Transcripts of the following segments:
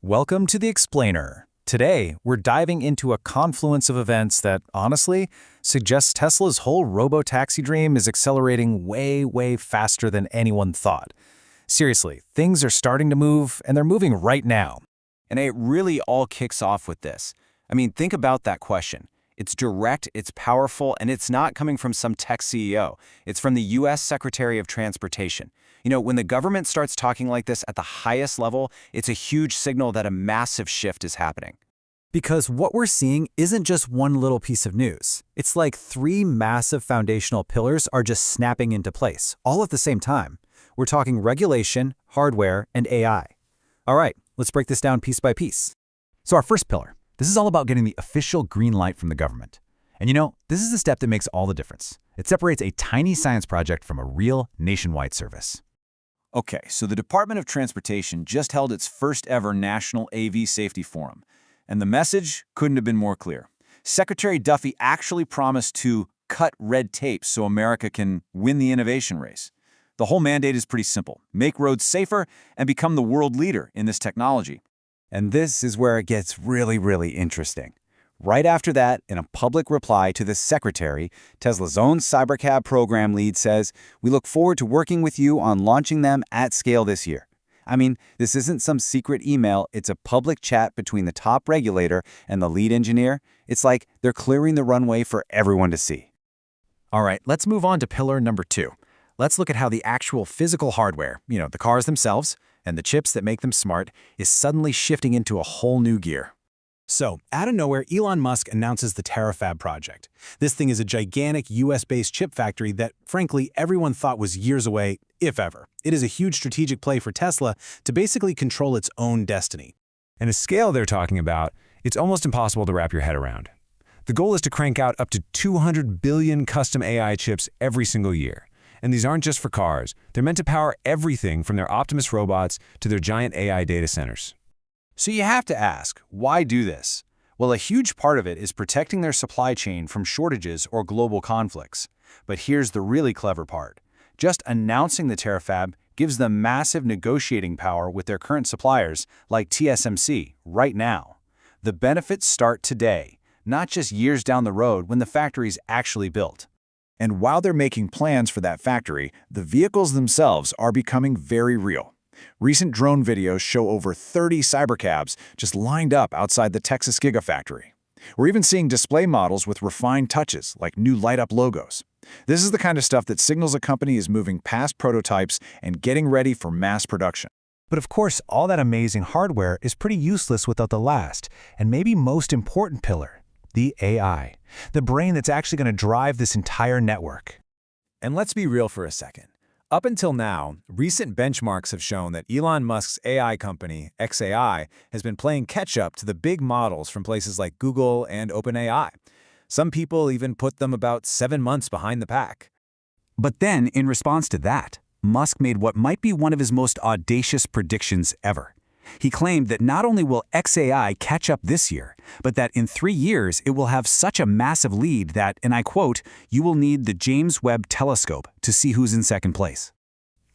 Welcome to the Explainer. Today, we're diving into a confluence of events that, honestly, suggests Tesla's whole robotaxi dream is accelerating way faster than anyone thought. Seriously, things are starting to move, and they're moving right now. And it really all kicks off with this. I mean, think about that question. It's direct, it's powerful, and it's not coming from some tech CEO. It's from the U.S. Secretary of Transportation. You know, when the government starts talking like this at the highest level, it's a huge signal that a massive shift is happening. Because what we're seeing isn't just one little piece of news. It's like three massive foundational pillars are just snapping into place, all at the same time. We're talking regulation, hardware, and AI. All right, let's break this down piece by piece. So our first pillar, this is all about getting the official green light from the government. And you know, this is the step that makes all the difference. It separates a tiny science project from a real nationwide service. Okay, so the Department of Transportation just held its first ever National AV Safety Forum. And the message couldn't have been more clear. Secretary Duffy actually promised to cut red tape so America can win the innovation race. The whole mandate is pretty simple. Make roads safer and become the world leader in this technology. And this is where it gets really interesting. Right after that, in a public reply to the secretary, Tesla's own Cybercab program lead says, "We look forward to working with you on launching them at scale this year." I mean, this isn't some secret email, it's a public chat between the top regulator and the lead engineer. It's like they're clearing the runway for everyone to see. All right, let's move on to pillar number 2. Let's look at how the actual physical hardware, the cars themselves, and the chips that make them smart, is suddenly shifting into a whole new gear. So, out of nowhere, Elon Musk announces the Terafab project. This thing is a gigantic US-based chip factory that, frankly, everyone thought was years away, if ever. It is a huge strategic play for Tesla to basically control its own destiny. And the scale they're talking about, it's almost impossible to wrap your head around. The goal is to crank out up to 200 billion custom AI chips every single year. And these aren't just for cars. They're meant to power everything from their Optimus robots to their giant AI data centers. So you have to ask, why do this? Well, a huge part of it is protecting their supply chain from shortages or global conflicts. But here's the really clever part. Just announcing the Terafab gives them massive negotiating power with their current suppliers, like TSMC, right now. The benefits start today, not just years down the road when the factory's actually built. And while they're making plans for that factory, the vehicles themselves are becoming very real. Recent drone videos show over 30 Cybercabs just lined up outside the Texas Gigafactory. We're even seeing display models with refined touches, like new light-up logos. This is the kind of stuff that signals a company is moving past prototypes and getting ready for mass production. But of course, all that amazing hardware is pretty useless without the last, and maybe most important pillar, the AI. The brain that's actually going to drive this entire network. And let's be real for a second. Up until now, recent benchmarks have shown that Elon Musk's AI company, xAI, has been playing catch-up to the big models from places like Google and OpenAI. Some people even put them about 7 months behind the pack. But then, in response to that, Musk made what might be one of his most audacious predictions ever. He claimed that not only will xAI catch up this year, but that in 3 years it will have such a massive lead that, and I quote, "you will need the James Webb Telescope to see who's in second place."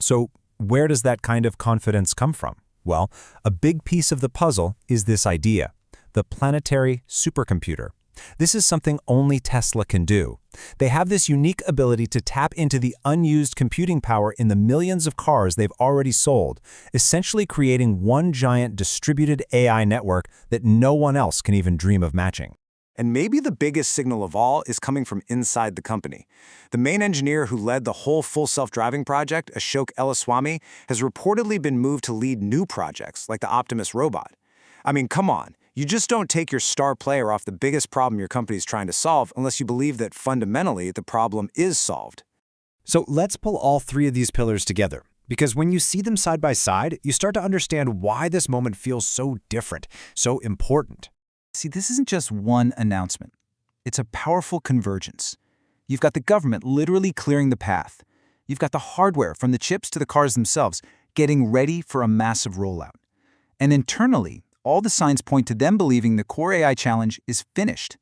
So, where does that kind of confidence come from? Well, a big piece of the puzzle is this idea, the planetary supercomputer. This is something only Tesla can do. They have this unique ability to tap into the unused computing power in the millions of cars they've already sold, essentially creating one giant distributed AI network that no one else can even dream of matching. And maybe the biggest signal of all is coming from inside the company. The main engineer who led the whole full self-driving project, Ashok Elaswamy, has reportedly been moved to lead new projects like the Optimus robot. I mean, come on. You just don't take your star player off the biggest problem your company's trying to solve unless you believe that fundamentally the problem is solved. So let's pull all three of these pillars together, because when you see them side by side, you start to understand why this moment feels so different, so important. See, this isn't just one announcement. It's a powerful convergence. You've got the government literally clearing the path. You've got the hardware from the chips to the cars themselves getting ready for a massive rollout. And internally, all the signs point to them believing the core AI challenge is finished.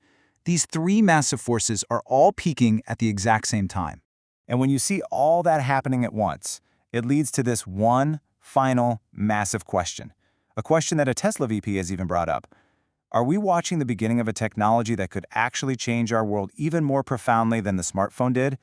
These three massive forces are all peaking at the exact same time. And when you see all that happening at once, it leads to this one final massive question. A question that a Tesla VP has even brought up. Are we watching the beginning of a technology that could actually change our world even more profoundly than the smartphone did?